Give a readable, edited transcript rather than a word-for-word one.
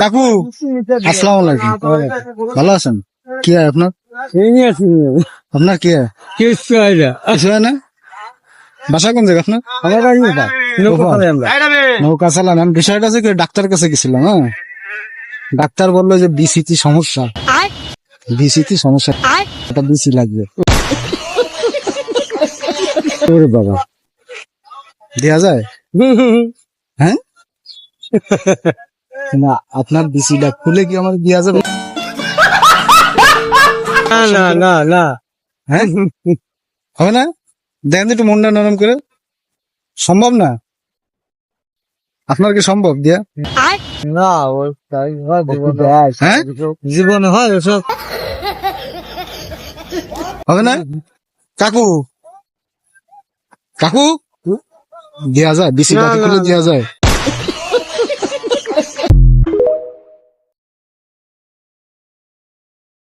কাকু আসসালামু আলাইকুম। ভালো আছেন? কি হয় আপনার? আপনার কি হয়? কিছু হয় না? বাসা কোন জায়গা আপনার? নৌকা চালান। বিষয়টা আছে কি, ডাক্তার কাছে গেছিলাম। হ্যাঁ, ডাক্তার বললো যে বিসিটি সমস্যা। বিসিটি সমস্যা, একটা বিসি লাগবে। ওরে বাবা, দেয়া যায়? হ্যাঁ, না আপনার বিসিটা খুলে কি আমার দেওয়া যাবে? না হ্যাঁ, হবে না? দেখেন তো একটু মনটা নরম করে। সম্ভব না? আপনার কি সম্ভব দিয়া? না হ্যাঁ, জীবনে হয় ওসব। হবে না? কাকু কাকু দেয়া যায়? বিসিটা খুলে দেওয়া যায়?